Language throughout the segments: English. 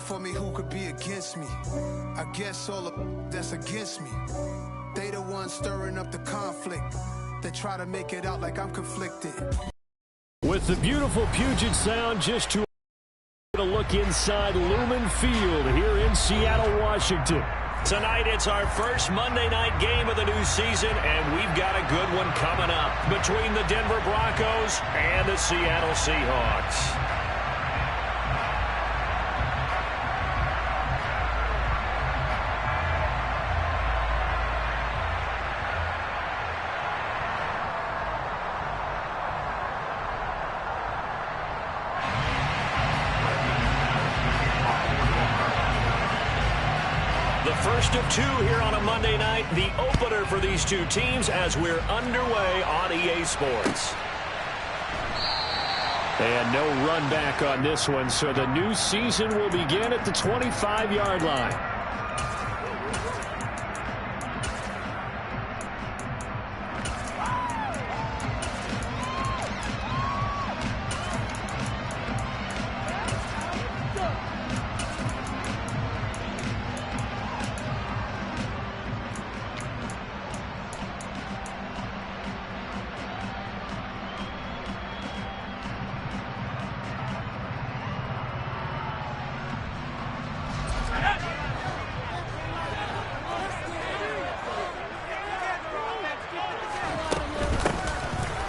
for me, who could be against me? I guess all of that's against me. They the ones stirring up the conflict. They try to make it out like I'm conflicted. With the beautiful Puget Sound just to look inside Lumen Field here in Seattle, Washington. Tonight, it's our first Monday night game of the new season, and we've got a good one coming up between the Denver Broncos and the Seattle Seahawks. First of two here on a Monday night, the opener for these two teams as we're underway on EA Sports. And no run back on this one, so the new season will begin at the 25-yard line.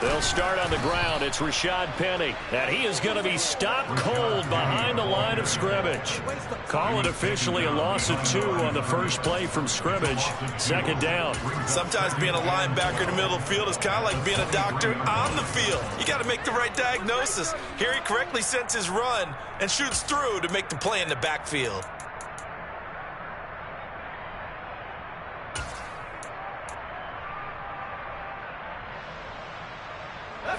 They'll start on the ground. It's Rashad Penny, and he is going to be stopped cold behind the line of scrimmage. Call it officially a loss of 2 on the first play from scrimmage. Second down. Sometimes being a linebacker in the middle of the field is kind of like being a doctor on the field. You got to make the right diagnosis. Here he correctly sends his run and shoots through to make the play in the backfield.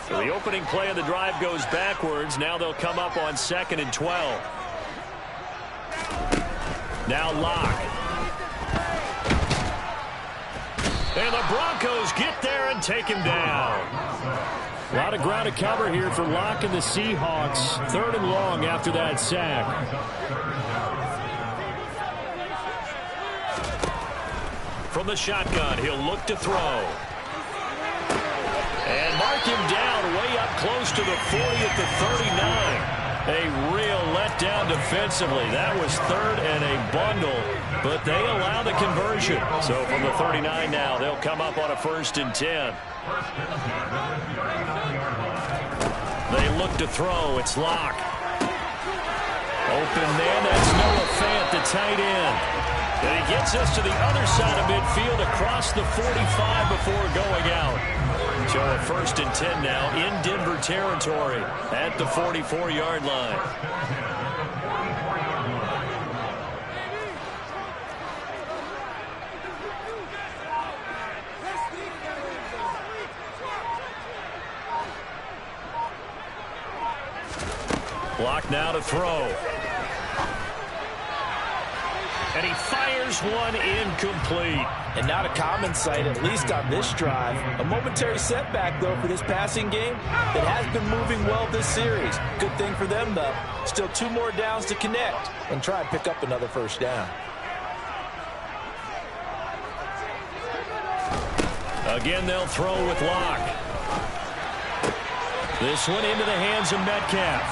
So the opening play of the drive goes backwards. Now they'll come up on 2nd and 12. Now Locke. And the Broncos get there and take him down. A lot of ground to cover here for Locke and the Seahawks. 3rd and long after that sack. From the shotgun, he'll look to throw. And mark him down way up close to the 40 at the 39. A real letdown defensively. That was 3rd and a bundle, but they allow the conversion. So from the 39 now, they'll come up on a 1st and 10. They look to throw. It's Locke. Open man. That's Noah Fant, the tight end. And he gets us to the other side of midfield across the 45 before going out. So a 1st and 10 now in Denver territory at the 44-yard line. Block now to throw. And he fires one incomplete. And not a common sight, at least on this drive. A momentary setback, though, for this passing game that has been moving well this series. Good thing for them, though. Still 2 more downs to connect and try and pick up another 1st down. Again, they'll throw with Locke. This one into the hands of Metcalf.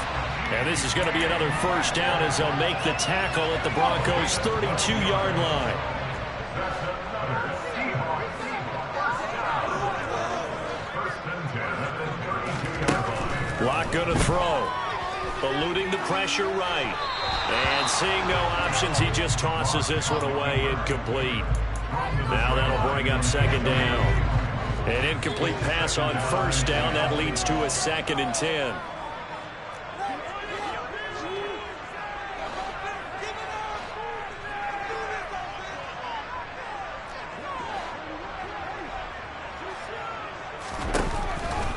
And this is going to be another 1st down as they'll make the tackle at the Broncos' 32-yard line. Locke going to throw. Eluding the pressure right. And seeing no options, he just tosses this one away incomplete. Now that'll bring up 2nd down. An incomplete pass on 1st down. That leads to a 2nd and 10.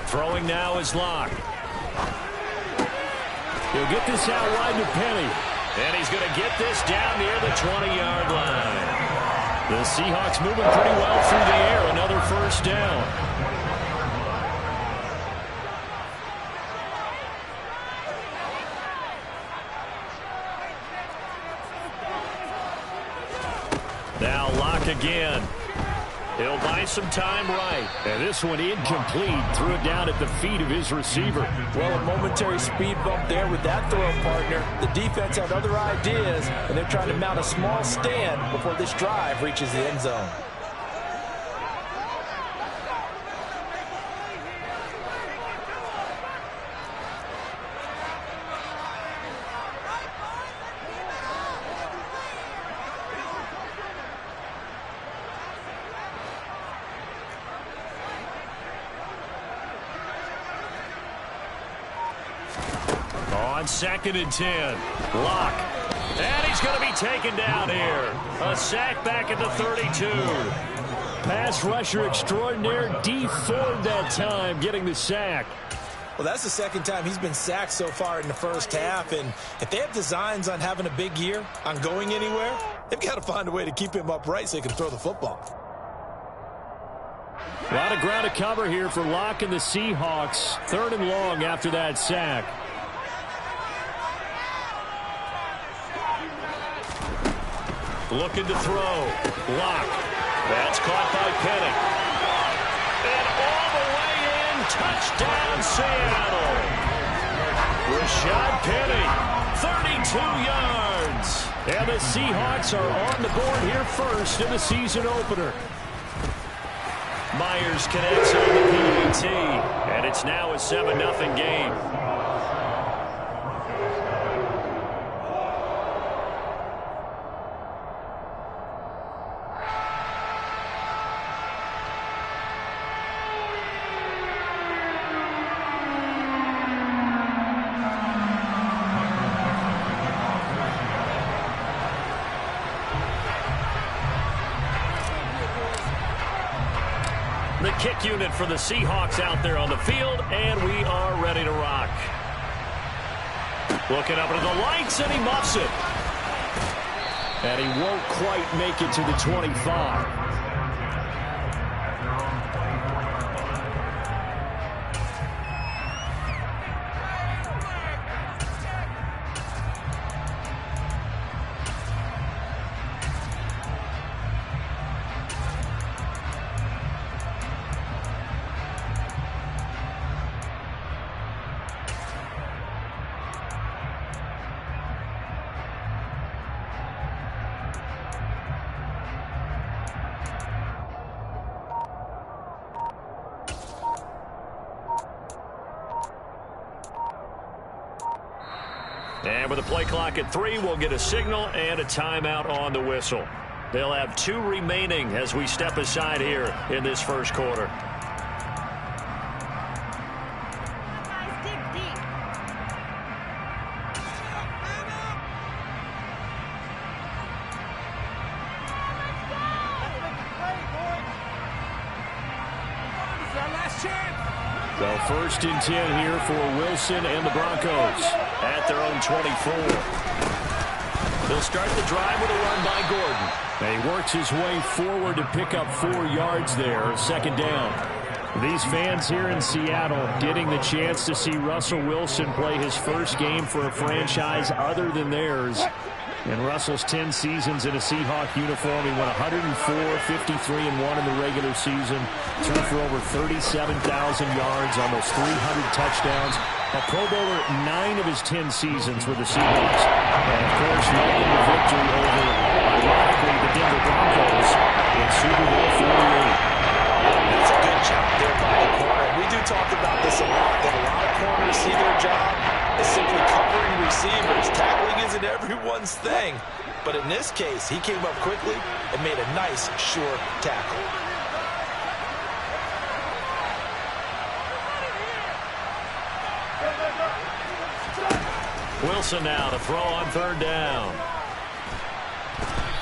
Throwing now is Locke. He'll get this out wide to Penny. And he's going to get this down near the 20-yard line. The Seahawks moving pretty well through the air. Another 1st down. Rock again. He'll buy some time right. And this one incomplete. Threw it down at the feet of his receiver. Well, a momentary speed bump there with that throw, partner. The defense had other ideas, and they're trying to mount a small stand before this drive reaches the end zone. On 2nd and 10. Lock. And he's going to be taken down here. A sack back at the 32. Pass rusher extraordinaire. D Ford that time getting the sack. Well, that's the second time he's been sacked so far in the first half. And if they have designs on having a big year, on going anywhere, they've got to find a way to keep him upright so he can throw the football. A lot of ground to cover here for Locke and the Seahawks. 3rd and long after that sack. Looking to throw. Lock. That's caught by Penning. And all the way in. Touchdown, Seattle. Rashad Penning, 32 yards. And the Seahawks are on the board here first in the season opener. Myers connects on the PAT. And it's now a 7-0 game. The kick unit for the Seahawks out there on the field, and we are ready to rock. Looking up at the lights, and he muffs it. And he won't quite make it to the 25. And with the play clock at 3, we'll get a signal and a timeout on the whistle. They'll have 2 remaining as we step aside here in this first quarter. So 1st and 10 here for Wilson and the Broncos at their own 24. They'll start the drive with a run by Gordon. And he works his way forward to pick up 4 yards there, 2nd down. These fans here in Seattle getting the chance to see Russell Wilson play his first game for a franchise other than theirs. In Russell's 10 seasons in a Seahawk uniform, he won 104, 53-1 in the regular season, threw for over 37,000 yards, almost 300 touchdowns, a Pro Bowler 9 of his 10 seasons with the Seahawks, and of course, leading the victory over, ironically, the Denver Broncos in Super Bowl 48. That's a good job there by the corner. We do talk about this a lot, that a lot of corners see their job as simply covering receivers. Tackling isn't everyone's thing. But in this case, he came up quickly and made a nice, sure tackle. Wilson now to throw on 3rd down.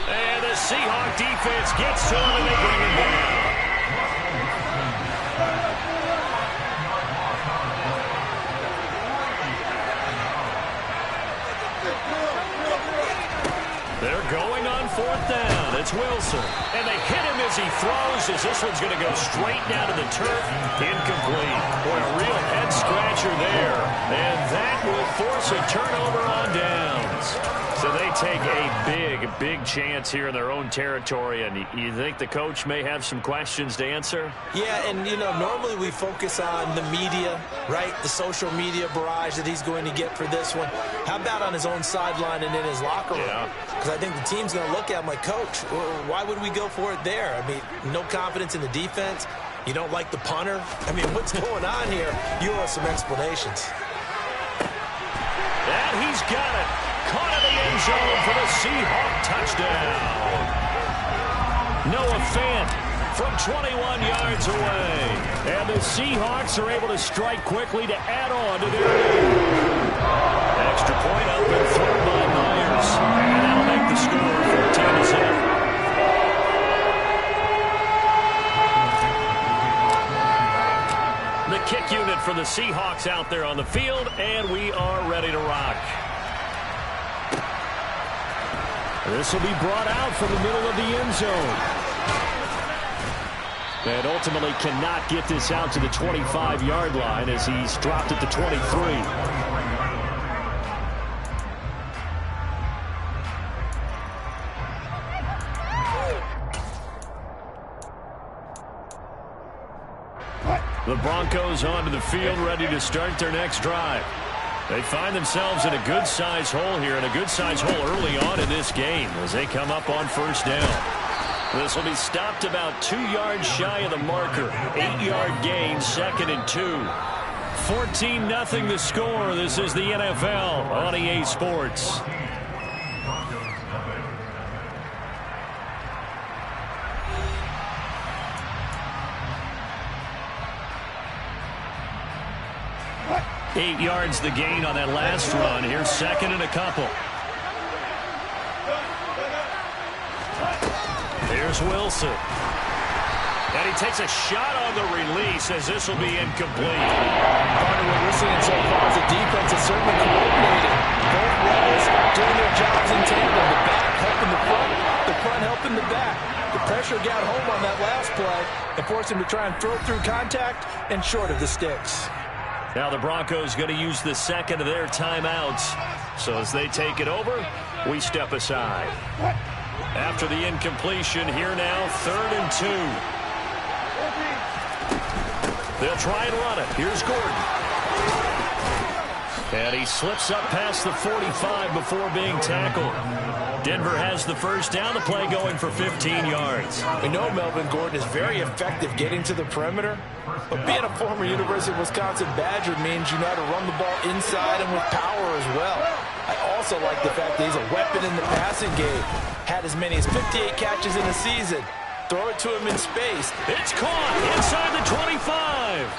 And the Seahawk defense gets to him and they bring him down. They're going on 4th down. It's Wilson. And they hit him as he throws, as this one's going to go straight down to the turf. Incomplete. Boy, a real head scratcher there. And that will force a turnover on downs. So they take a big chance here in their own territory, and you think the coach may have some questions to answer? Yeah, and, you know, normally we focus on the media, right, the social media barrage that he's going to get for this one. How about on his own sideline and in his locker room? Because I think the team's going to look at him like, Coach, why would we go for it there? I mean, no confidence in the defense. You don't like the punter? I mean, what's going on here? You owe us some explanations. And he's got it. Caught in the end zone for the Seahawk touchdown. Noah Fant from 21 yards away. And the Seahawks are able to strike quickly to add on to their lead. Extra point up and thrown by Myers. And that'll make the score 14-7. The kick unit for the Seahawks out there on the field, and we are ready to rock. This will be brought out from the middle of the end zone. And ultimately cannot get this out to the 25-yard line as he's dropped at the 23. The Broncos onto the field, ready to start their next drive. They find themselves in a good-sized hole here, and a good-sized hole early on in this game as they come up on first down. This will be stopped about 2 yards shy of the marker. 8-yard gain, 2nd and 2. 14-0 the score. This is the NFL on EA Sports. Eight yards the gain on that last run. Here's 2nd and a couple. Here's Wilson. And he takes a shot on the release as this will be incomplete. Part of what we're seeing so far is the defense is certainly coordinated. Both levels doing their jobs in tandem. The back helping the front helping the back. The pressure got home on that last play and forced him to try and throw through contact and short of the sticks. Now the Broncos going to use the second of their timeouts. So as they take it over, we step aside. After the incompletion, here now, 3rd and 2. They'll try and run it. Here's Gordon. And he slips up past the 45 before being tackled. Denver has the first down. The play going for 15 yards. We know Melvin Gordon is very effective getting to the perimeter, but being a former University of Wisconsin Badger means you know how to run the ball inside and with power as well. I also like the fact that he's a weapon in the passing game. Had as many as 58 catches in the season. Throw it to him in space. It's caught inside the 25.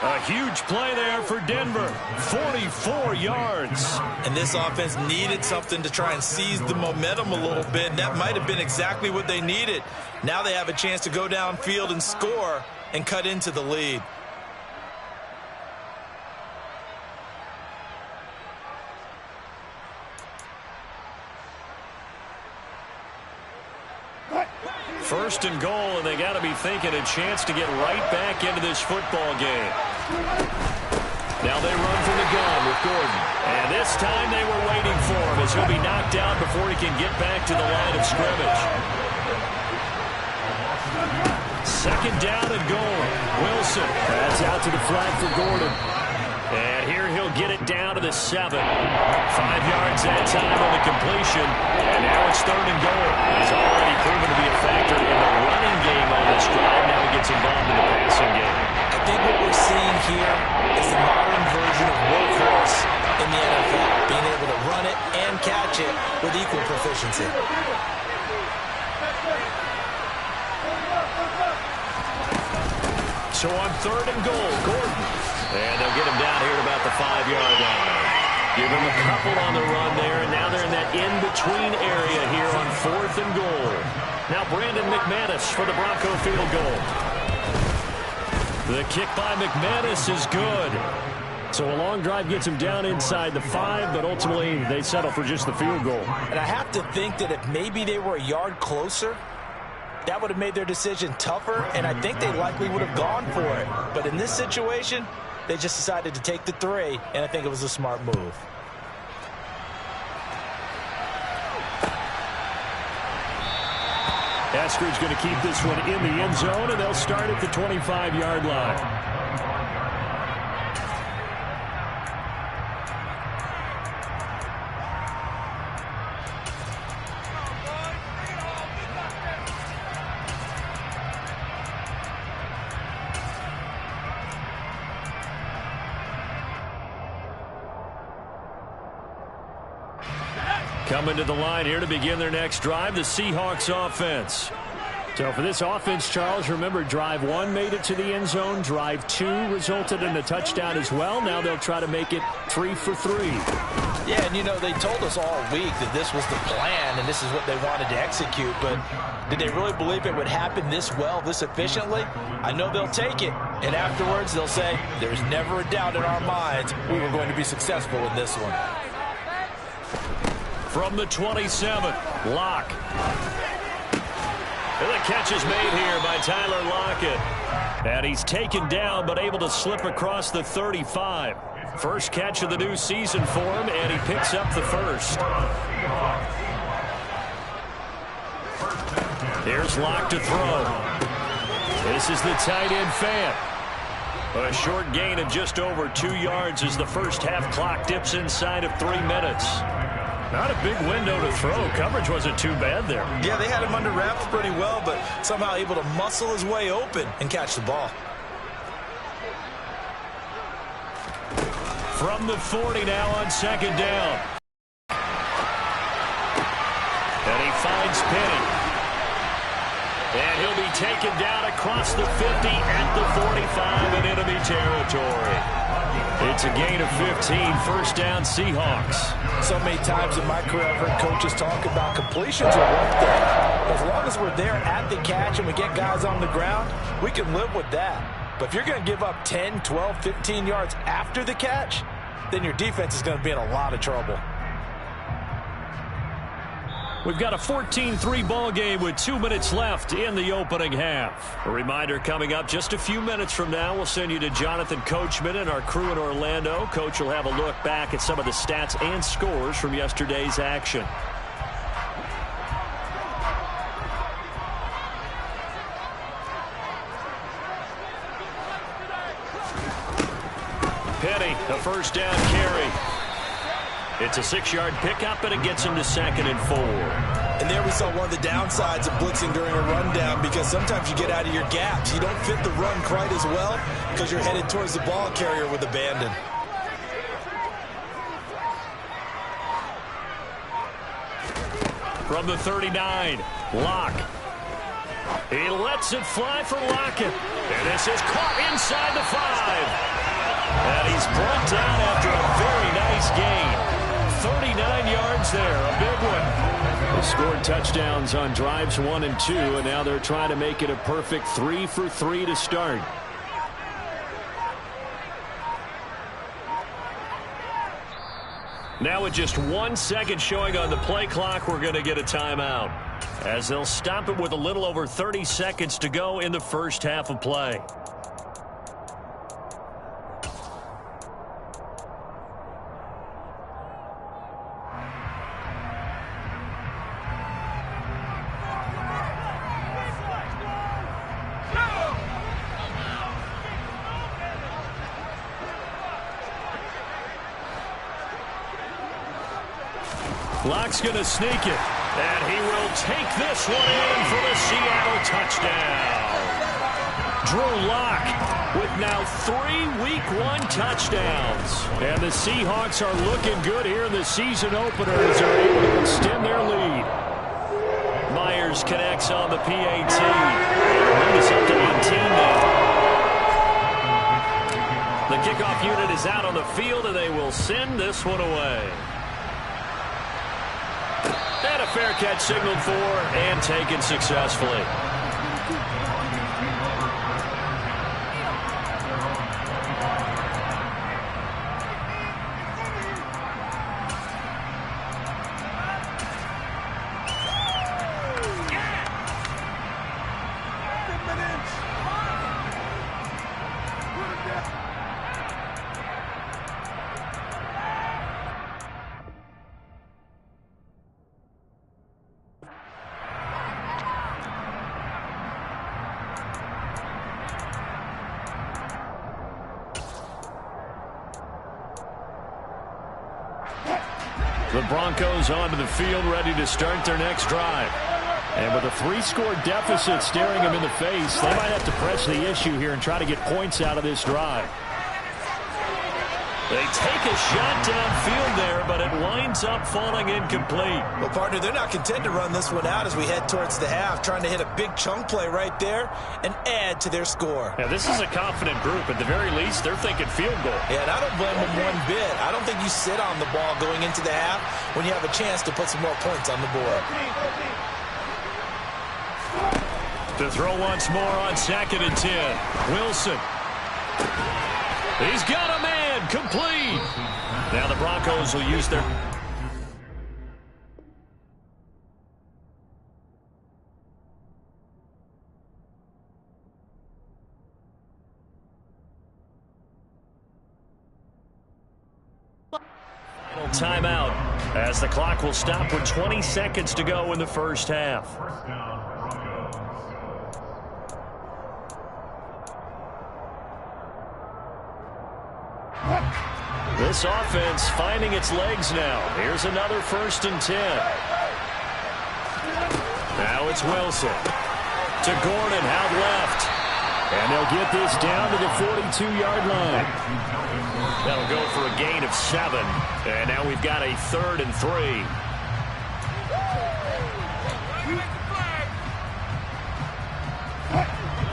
A huge play there for Denver. 44 yards. And this offense needed something to try and seize the momentum a little bit. And that might have been exactly what they needed. Now they have a chance to go downfield and score and cut into the lead. First and goal, and they got to be thinking a chance to get right back into this football game. Now they run from the gun with Gordon. And this time they were waiting for him as he'll be knocked out before he can get back to the line of scrimmage. 2nd down and goal. Wilson. That's out to the flag for Gordon. And here he'll get it down to the 7. 5 yards that time on the completion. And now it's 3rd and goal. He's already proven to be a factor in the running game on this drive. Now he gets involved in the passing game. I think what we're seeing here is the modern version of workhorse in the NFL. Being able to run it and catch it with equal proficiency. So on 3rd and goal, Gordon. And they'll get him down here at about the 5-yard line. Give him a couple on the run there, and now they're in that in-between area here on 4th and goal. Now Brandon McManus for the Bronco field goal. The kick by McManus is good. So a long drive gets him down inside the 5, but ultimately they settle for just the field goal. And I have to think that if maybe they were a yard closer, that would have made their decision tougher, and I think they likely would have gone for it. But in this situation, they just decided to take the 3, and I think it was a smart move. Esker's going to keep this one in the end zone, and they'll start at the 25-yard line. Coming to the line here to begin their next drive, the Seahawks offense. So for this offense, Charles, remember, drive 1 made it to the end zone. Drive 2 resulted in a touchdown as well. Now they'll try to make it 3 for 3. Yeah, and, you know, they told us all week that this was the plan and this is what they wanted to execute. But did they really believe it would happen this well, this efficiently? I know they'll take it. And afterwards, they'll say, there's never a doubt in our minds we were going to be successful in this one. From the 27, Locke. And the catch is made here by Tyler Lockett. And he's taken down but able to slip across the 35. First catch of the new season for him, and he picks up the first. Here's Locke to throw. This is the tight end fan. A short gain of just over 2 yards as the first half clock dips inside of 3 minutes. Not a big window to throw. Coverage wasn't too bad there. Yeah, they had him under wraps pretty well, but somehow able to muscle his way open and catch the ball. From the 40 now on second down. And he finds Penny. And he'll be taken down across the 50 at the 45 in enemy territory. It's a gain of 15, first down Seahawks. So many times in my career, I've heard coaches talk about completions are one thing. As long as we're there at the catch and we get guys on the ground, we can live with that. But if you're going to give up 10, 12, 15 yards after the catch, then your defense is going to be in a lot of trouble. We've got a 14-3 ball game with 2 minutes left in the opening half. A reminder coming up just a few minutes from now. We'll send you to Jonathan Coachman and our crew in Orlando. Coach will have a look back at some of the stats and scores from yesterday's action. Penny, a first down carry. It's a 6-yard pickup, and it gets him to 2nd and 4. And there we saw one of the downsides of blitzing during a rundown, because sometimes you get out of your gaps. You don't fit the run quite as well because you're headed towards the ball carrier with abandon. From the 39, Locke. He lets it fly for Lockett. And this is caught inside the 5. And he's brought down after a very nice gain. 39 yards there, a big one. They scored touchdowns on drives 1 and 2, and now they're trying to make it a perfect 3 for 3 to start. Now with just 1 second showing on the play clock, we're going to get a timeout, as they'll stop it with a little over 30 seconds to go in the first half of play. Locke's going to sneak it, and he will take this one in for the Seattle touchdown. Drew Lock with now 3 Week 1 touchdowns. And the Seahawks are looking good here in the season opener as they're able to extend their lead. Myers connects on the PAT. Lead is up to 18 now. The kickoff unit is out on the field, and they will send this one away. And a fair catch signaled for and taken successfully. The Broncos onto the field, ready to start their next drive. And with a 3-score deficit staring them in the face, they might have to press the issue here and try to get points out of this drive. They take a shot downfield there, but it winds up falling incomplete. Well, partner, they're not content to run this one out as we head towards the half, trying to hit a big chunk play right there and add to their score. Yeah, this is a confident group. At the very least, they're thinking field goal. Yeah, and I don't blame them one bit. I don't think you sit on the ball going into the half when you have a chance to put some more points on the board. To throw once more on 2nd and 10. Wilson. He's got a man. Complete. Now the Broncos will use their... timeout as the clock will stop with 20 seconds to go in the first half. This offense finding its legs now. Here's another 1st and 10. Now it's Wilson. To Gordon, out left. And they'll get this down to the 42-yard line. That'll go for a gain of 7. And now we've got a 3rd and 3.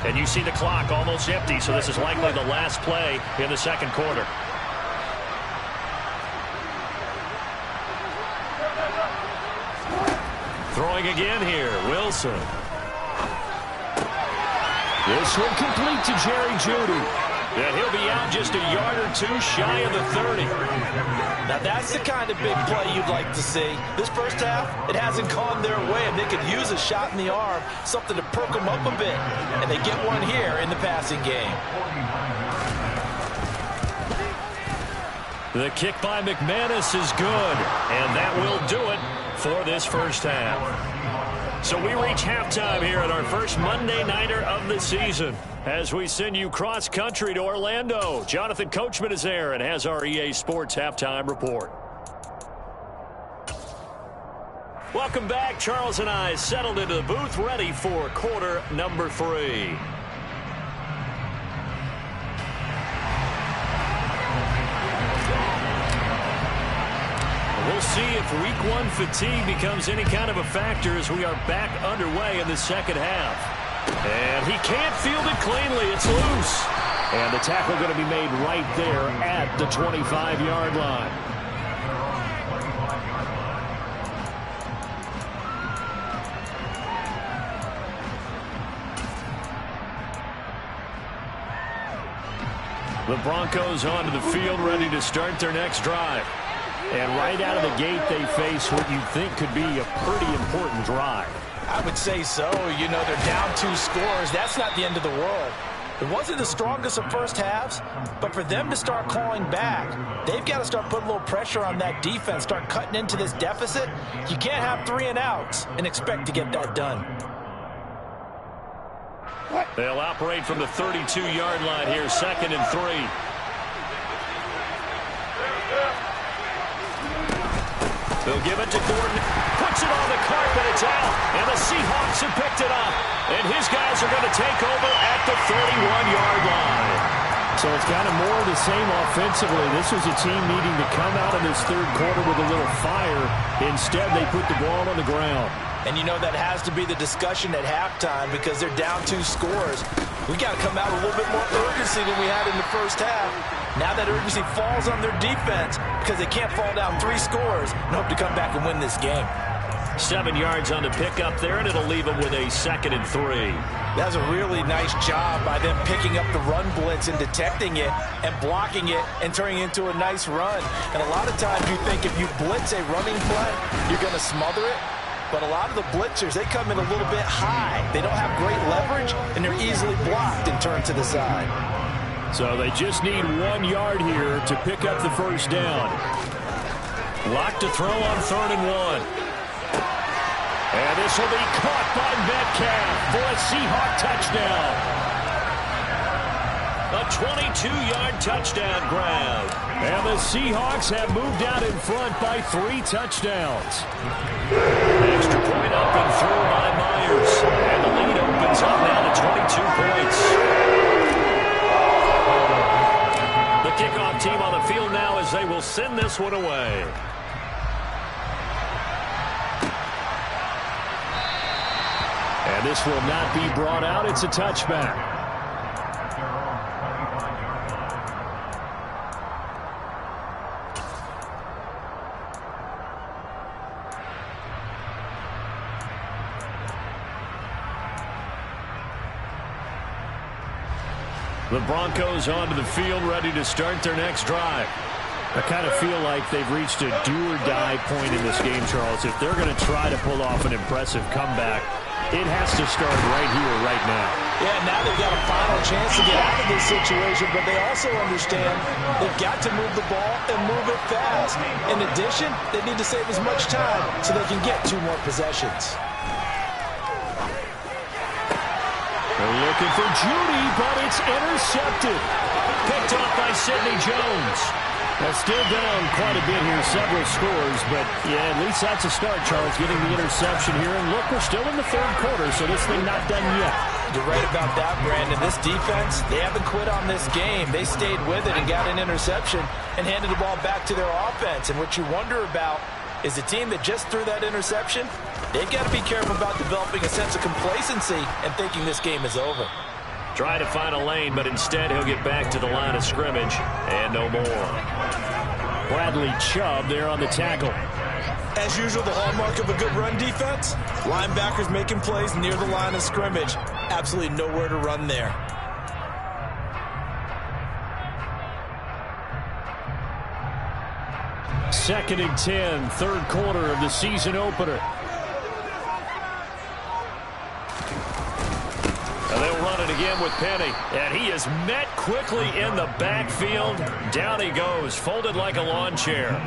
And you see the clock almost empty, so this is likely the last play in the second quarter. Throwing again here, Wilson. This one complete to Jerry Jeudy. And he'll be out just a yard or 2 shy of the 30. Now that's the kind of big play you'd like to see. This first half, it hasn't gone their way, and they could use a shot in the arm, something to perk them up a bit. And they get one here in the passing game. The kick by McManus is good, and that will do it for this first half. So we reach halftime here at our first Monday Nighter of the season as we send you cross-country to Orlando. Jonathan Coachman is there and has our EA Sports Halftime Report. Welcome back. Charles and I settled into the booth ready for quarter number 3. We'll see if week 1 fatigue becomes any kind of a factor as we are back underway in the second half. And he can't field it cleanly. It's loose. And the tackle going to be made right there at the 25-yard line. The Broncos onto the field ready to start their next drive. And right out of the gate, they face what you think could be a pretty important drive. I would say so. You know, they're down 2 scores. That's not the end of the world. It wasn't the strongest of first halves, but for them to start clawing back, they've got to start putting a little pressure on that defense, start cutting into this deficit. You can't have 3 and outs and expect to get that done. They'll operate from the 32-yard line here, 2nd and 3. They'll give it to Gordon. Puts it on the carpet. It's out. And the Seahawks have picked it up. And his guys are going to take over at the 31-yard line. So it's kind of more of the same offensively. This was a team needing to come out in this third quarter with a little fire. Instead, they put the ball on the ground. And you know that has to be the discussion at halftime because they're down 2 scores. We got to come out with a little bit more urgency than we had in the first half. Now that urgency falls on their defense because they can't fall down 3 scores and hope to come back and win this game. 7 yards on the pickup there, and it'll leave them with a 2nd and 3. That's a really nice job by them picking up the run blitz and detecting it and blocking it and turning it into a nice run. And a lot of times you think if you blitz a running play, you're going to smother it. But a lot of the blitzers, they come in a little bit high. They don't have great leverage, and they're easily blocked and turned to the side. So they just need 1 yard here to pick up the first down. Lock to throw on 3rd and 1. And this will be caught by Metcalf for a Seahawk touchdown. A 22-yard touchdown grab. And the Seahawks have moved out in front by 3 touchdowns. Extra point up and through by Myers. And the lead opens up now to 22 points. The kickoff team on the field now as they will send this one away. And this will not be brought out. It's a touchback. The Broncos onto the field, ready to start their next drive. I kind of feel like they've reached a do-or-die point in this game, Charles. If they're going to try to pull off an impressive comeback, it has to start right here, right now. Yeah, now they've got a final chance to get out of this situation, but they also understand they've got to move the ball and move it fast. In addition, they need to save as much time so they can get 2 more possessions. They're looking for Judy, but it's intercepted. Picked off by Sidney Jones. They're still down quite a bit here, several scores, but yeah, at least that's a start, Charles, getting the interception here. And look, we're still in the 3rd quarter, so this thing not done yet. You're right about that, Brandon. This defense, they haven't quit on this game. They stayed with it and got an interception and handed the ball back to their offense. And what you wonder about is the team that just threw that interception, they've got to be careful about developing a sense of complacency and thinking this game is over. Try to find a lane, but instead he'll get back to the line of scrimmage and no more. Bradley Chubb there on the tackle. As usual, the hallmark of a good run defense, linebackers making plays near the line of scrimmage. Absolutely nowhere to run there. Second and 10, 3rd quarter of the season opener. And they'll run it again with Penny. And he is met quickly in the backfield. Down he goes, folded like a lawn chair.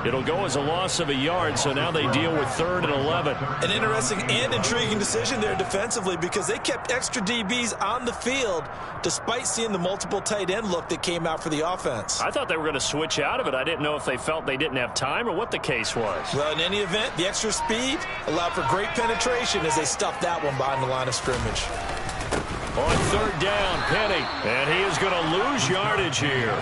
It'll go as a loss of a yard, so now they deal with 3rd and 11. An interesting and intriguing decision there defensively because they kept extra DBs on the field despite seeing the multiple tight end look that came out for the offense. I thought they were going to switch out of it. I didn't know if they felt they didn't have time or what the case was. Well, in any event, the extra speed allowed for great penetration as they stuffed that one behind the line of scrimmage. On 3rd down, Penny. And he is going to lose yardage here.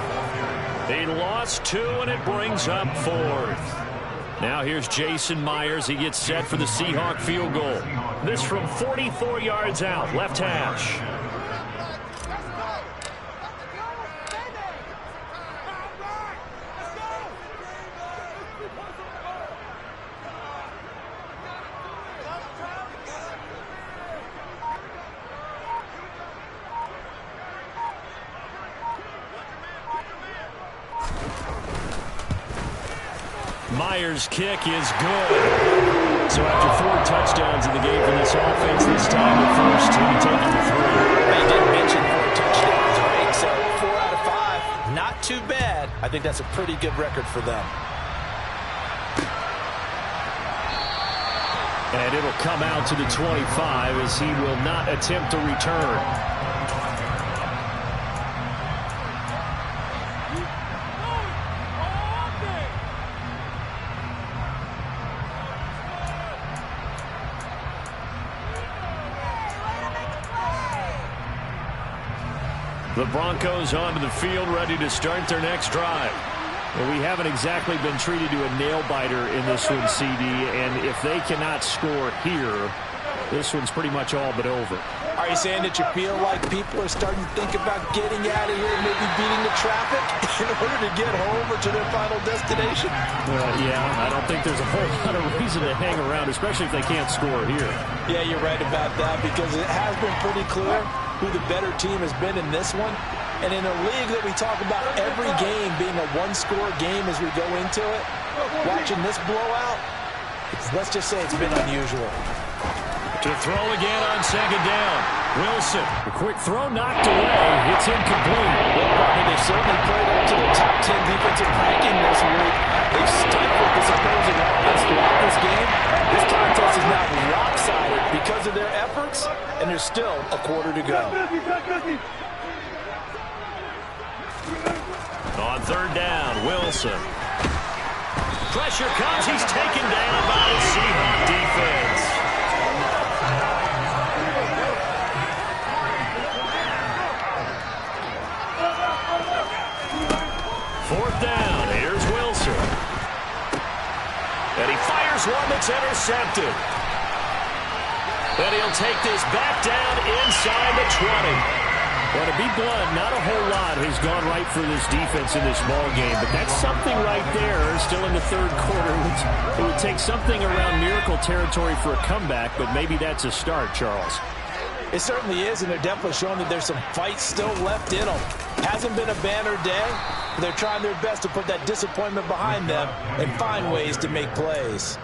He lost 2, and it brings up 4th. Now here's Jason Myers. He gets set for the Seahawk field goal. This from 44 yards out, left hash. Myers' kick is good. So after 4 touchdowns in the game for this offense, this time the first to be taken to 3. They didn't mention 4 touchdowns, right? So 4 out of 5, not too bad. I think that's a pretty good record for them. And it'll come out to the 25 as he will not attempt to return. The Broncos onto the field, ready to start their next drive. Well, we haven't exactly been treated to a nail-biter in this one, CD, and if they cannot score here, this one's pretty much all but over. Are you saying that you feel like people are starting to think about getting out of here, maybe beating the traffic in order to get home or to their final destination? Yeah, I don't think there's a whole lot of reason to hang around, especially if they can't score here. Yeah, you're right about that because it has been pretty clear who the better team has been in this one. And in a league that we talk about every game being a one-score game as we go into it, watching this blowout, let's just say it's been unusual. To throw again on 2nd down. Wilson. The quick throw knocked away. It's incomplete. Well, Rodney, they've certainly played up to the top 10 defensive ranking this week. They've stifled this opposing offense throughout this game. This contest is now lopsided because of their efforts, and there's still a quarter to go. On third down, Wilson. Pressure comes. He's taken down by the Seahawks defense. Fourth down. Here's Wilson. And he fires one that's intercepted. And he'll take this back down inside the 20. Well, to be blunt, not a whole lot has gone right for this defense in this ball game, but that's something right there. Still in the third quarter. It would take something around miracle territory for a comeback, but maybe that's a start, Charles. It certainly is, and they're definitely showing that there's some fight still left in them. Hasn't been a banner day, but they're trying their best to put that disappointment behind them and find ways to make plays.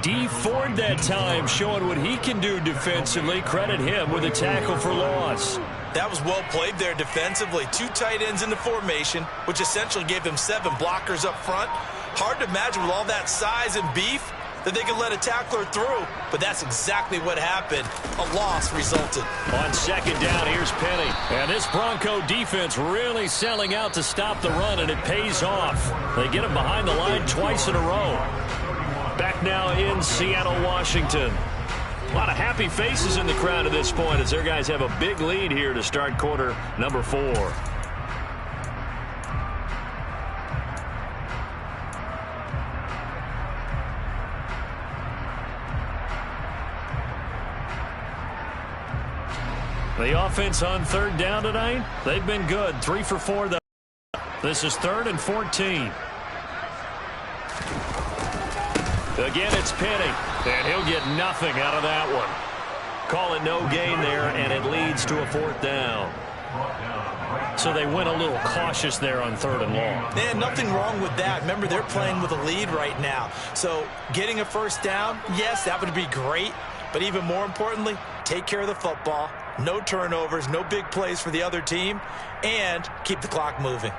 D Ford that time showing what he can do defensively. Credit him with a tackle for loss. That was well played there defensively. 2 tight ends in the formation, which essentially gave them 7 blockers up front. Hard to imagine with all that size and beef that they could let a tackler through, but that's exactly what happened. A loss resulted. On second down, here's Penny. And this Bronco defense really selling out to stop the run, and it pays off. They get him behind the line twice in a row. Back now in Seattle, Washington. A lot of happy faces in the crowd at this point as their guys have a big lead here to start quarter number 4. The offense on third down tonight, they've been good. 3 for 4 though. This is 3rd and 14. Again, it's Penny, and he'll get nothing out of that one. Call it no gain there, and it leads to a 4th down. So they went a little cautious there on 3rd and long. Man, nothing wrong with that. Remember, they're playing with a lead right now. So getting a 1st down, yes, that would be great. But even more importantly, take care of the football. No turnovers, no big plays for the other team, and keep the clock moving.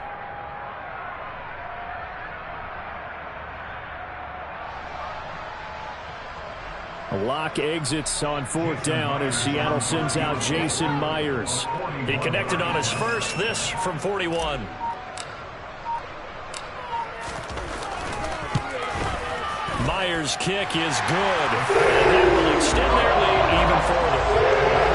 A lock exits on 4th down as Seattle sends out Jason Myers. He connected on his first, this from 41. Myers' kick is good, and that will extend their lead even further.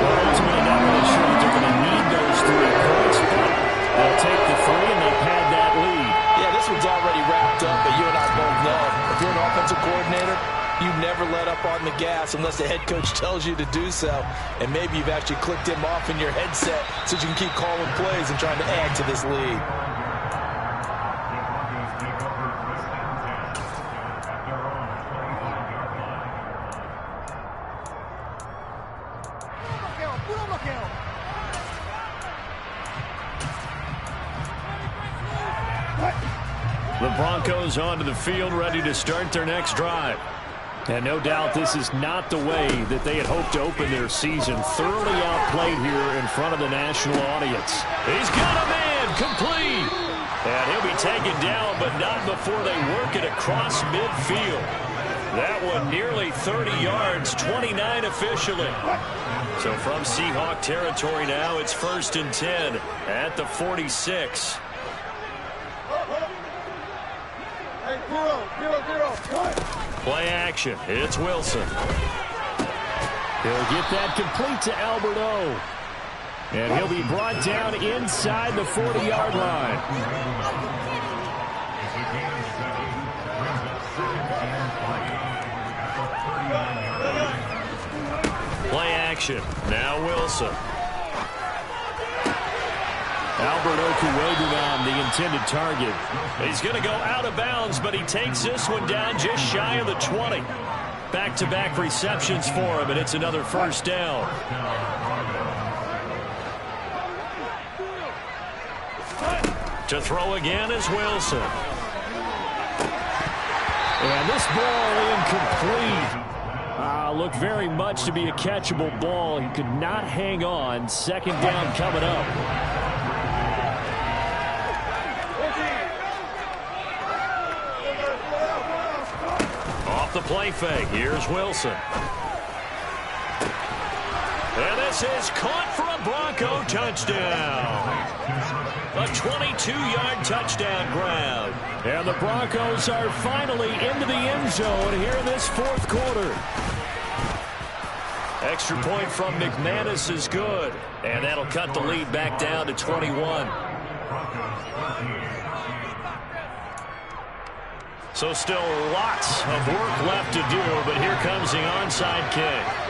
Well, ultimately, not really sure that they're going to need those 3 points, but they'll take the 3, and they've had that lead. Yeah, this one's already wrapped up, but you and I both know if you're an offensive coordinator, you never let up on the gas unless the head coach tells you to do so. And maybe you've actually clicked him off in your headset so you can keep calling plays and trying to add to this lead. The Broncos onto the field, ready to start their next drive. And no doubt this is not the way that they had hoped to open their season. Thoroughly outplayed here in front of the national audience. He's got a man, complete. And he'll be taken down, but not before they work it across midfield. That one nearly 30 yards, 29 officially. So from Seahawk territory now, it's 1st and 10 at the 46. Play action. It's Wilson. He'll get that complete to Albert O. And he'll be brought down inside the 40-yard line. Play action. Now Wilson. Albert Okuwegunam, the intended target. He's going to go out of bounds, but he takes this one down just shy of the 20. Back-to-back receptions for him, and it's another 1st down. To throw again is Wilson. And this ball incomplete. Looked very much to be a catchable ball. He could not hang on. 2nd down coming up. Off the play fake, here's Wilson. And This is caught for a Bronco touchdown. A 22-yard touchdown grab. And the Broncos are finally into the end zone here in this fourth quarter. Extra point from McManus is good. And that'll cut the lead back down to 21. So still lots of work left to do, but here comes the onside kick.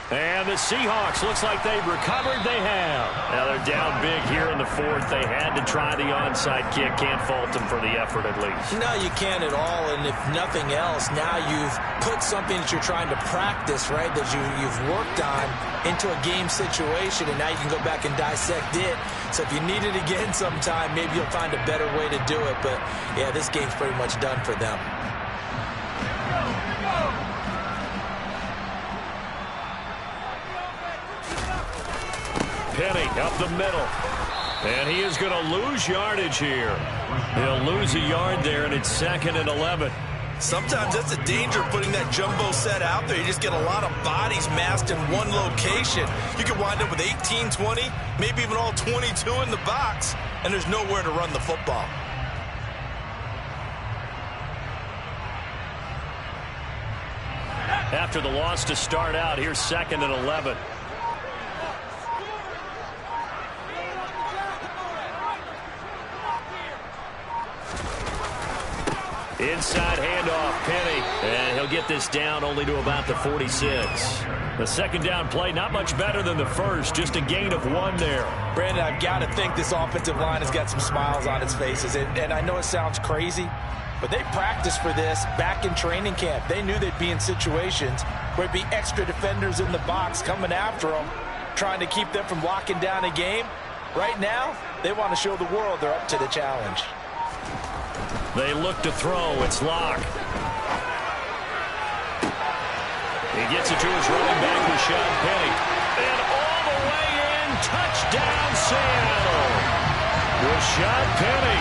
And the Seahawks, looks like they've recovered. They have. Now they're down big here in the fourth. They had to try the onside kick. Can't fault them for the effort at least. No, you can't at all. And if nothing else, now you've put something that you're trying to practice, right, that you've worked on into a game situation, and now you can go back and dissect it. So if you need it again sometime, maybe you'll find a better way to do it. But, yeah, this game's pretty much done for them. Penny up the middle. And he is going to lose yardage here. He'll lose a yard there, and it's 2nd and 11. Sometimes that's the danger of putting that jumbo set out there. You just get a lot of bodies massed in one location. You could wind up with 18, 20, maybe even all 22 in the box, and there's nowhere to run the football. After the loss to start out, here's 2nd and 11. Inside handoff, Penny. And he'll get this down only to about the 46. The second down play, not much better than the first. Just a gain of 1 there. Brandon, I've got to think this offensive line has got some smiles on its faces. And I know it sounds crazy, but they practiced for this back in training camp. They knew they'd be in situations where it'd be extra defenders in the box coming after them, trying to keep them from locking down a game. Right now, they want to show the world they're up to the challenge. They look to throw. It's Locke. He gets it to his running back, Rashad Penny. And all the way in, touchdown Seattle. Rashad Penny,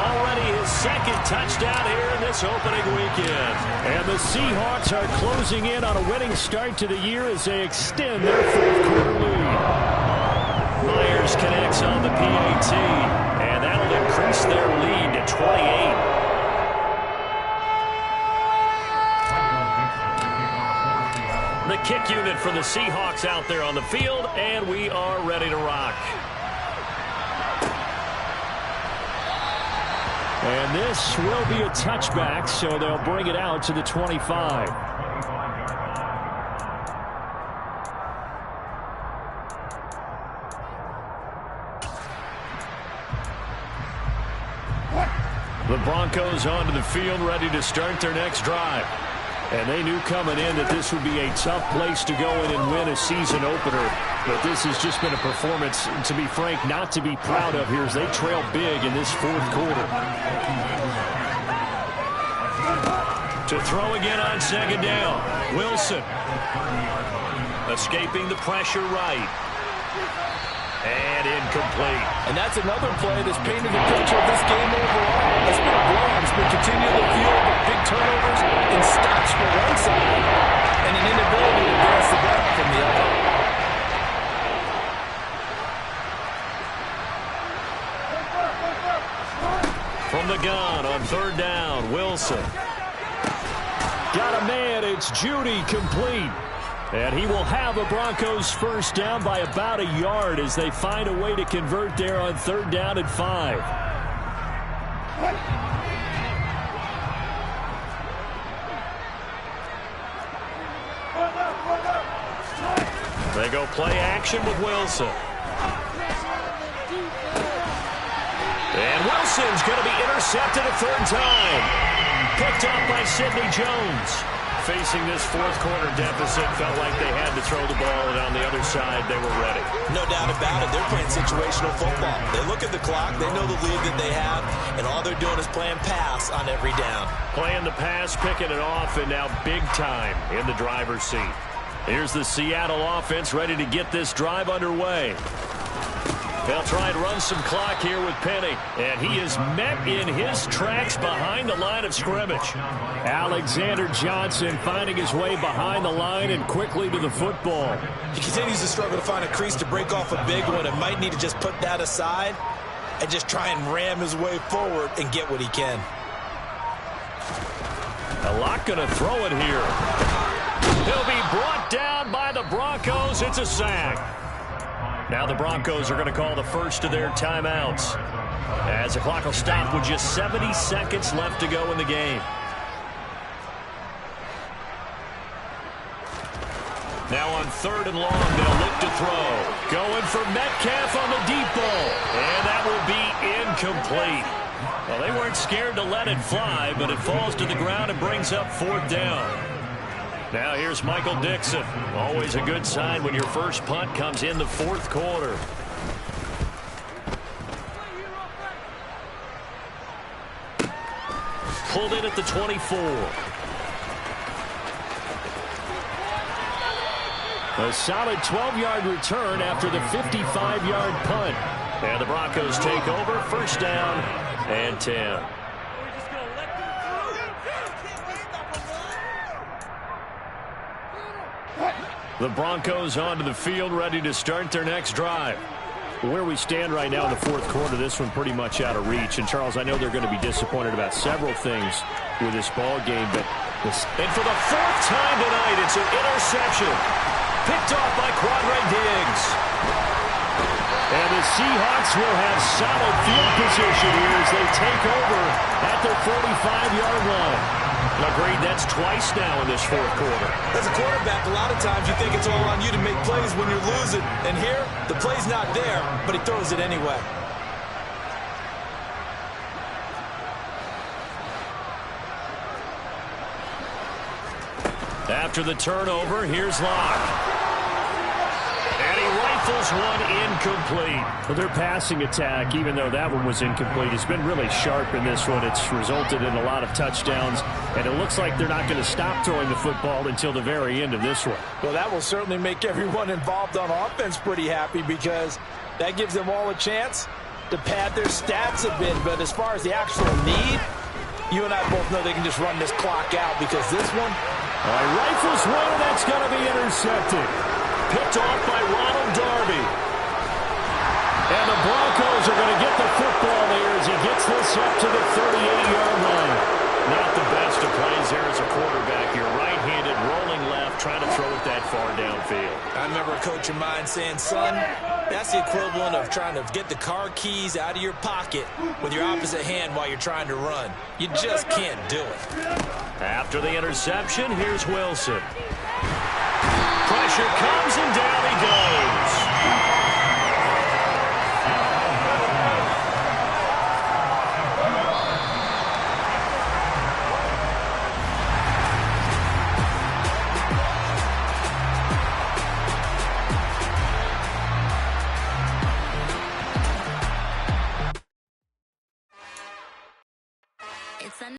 already his 2nd touchdown here in this opening weekend. And the Seahawks are closing in on a winning start to the year as they extend their fourth quarter lead. Myers connects on the PAT, and that'll increase their lead to 28. The kick unit for the Seahawks out there on the field, and we are ready to rock. And this will be a touchback, so they'll bring it out to the 25. The Broncos onto the field, ready to start their next drive. And they knew coming in that this would be a tough place to go in and win a season opener. But this has just been a performance, to be frank, not to be proud of here as they trail big in this fourth quarter. To throw again on 2nd down. Wilson. Escaping the pressure right. And incomplete. And that's another play that's painted the picture of this game overall. It's been a blowout. It's been continually fueled by big turnovers and stops for one side and an inability to advance the ball from the other. From the gun on 3rd down, Wilson. Got a man. It's Judy, complete. And he will have a Broncos first down by about a yard as they find a way to convert there on 3rd down and 5. They go play action with Wilson. And Wilson's going to be intercepted a 3rd time. Picked up by Sidney Jones. Facing this fourth quarter deficit, felt like they had to throw the ball, and on the other side, they were ready. No doubt about it. They're playing situational football. They look at the clock. They know the lead that they have, and all they're doing is playing pass on every down. Playing the pass, picking it off, and now big time in the driver's seat. Here's the Seattle offense ready to get this drive underway. They'll try and run some clock here with Penny. And he is met in his tracks behind the line of scrimmage. Alexander Johnson finding his way behind the line and quickly to the football. He continues to struggle to find a crease to break off a big one and might need to just put that aside and just try and ram his way forward and get what he can. A lot going to throw it here. He'll be brought down by the Broncos. It's a sack. Now the Broncos are going to call the first of their timeouts as the clock will stop with just 70 seconds left to go in the game. Now on 3rd and long, they'll look to throw. Going for Metcalf on the deep ball. And that will be incomplete. Well, they weren't scared to let it fly, but it falls to the ground and brings up 4th down. Now here's Michael Dixon. Always a good sign when your first punt comes in the 4th quarter. Pulled in at the 24. A solid 12-yard return after the 55-yard punt. And the Broncos take over. 1st down and 10. The Broncos onto the field, ready to start their next drive. Where we stand right now in the 4th quarter, this one pretty much out of reach. And, Charles, I know they're going to be disappointed about several things with this ball game, but and for the 4th time tonight, it's an interception. Picked off by Quadre Diggs. And the Seahawks will have solid field position here as they take over at their 45-yard line. Agreed, that's twice now in this 4th quarter. As a quarterback, a lot of times you think it's all on you to make plays when you're losing. And here, the play's not there, but he throws it anyway. After the turnover, here's Locke. And he rifles one incomplete. Well, their passing attack, even though that one was incomplete, has been really sharp in this one. It's resulted in a lot of touchdowns, and it looks like they're not going to stop throwing the football until the very end of this one. Well, that will certainly make everyone involved on offense pretty happy because that gives them all a chance to pad their stats a bit. But as far as the actual need, you and I both know they can just run this clock out because this one, rifles one, and that's going to be intercepted. Picked off by Ronald Darby. And the Broncos are going to get the football there as he gets this up to the 38-yard line. Not the best of plays there as a quarterback. You're right-handed, rolling left, trying to throw it that far downfield. I remember a coach of mine saying, son, that's the equivalent of trying to get the car keys out of your pocket with your opposite hand while you're trying to run. You just can't do it. After the interception, here's Wilson. Pressure comes, and down he goes.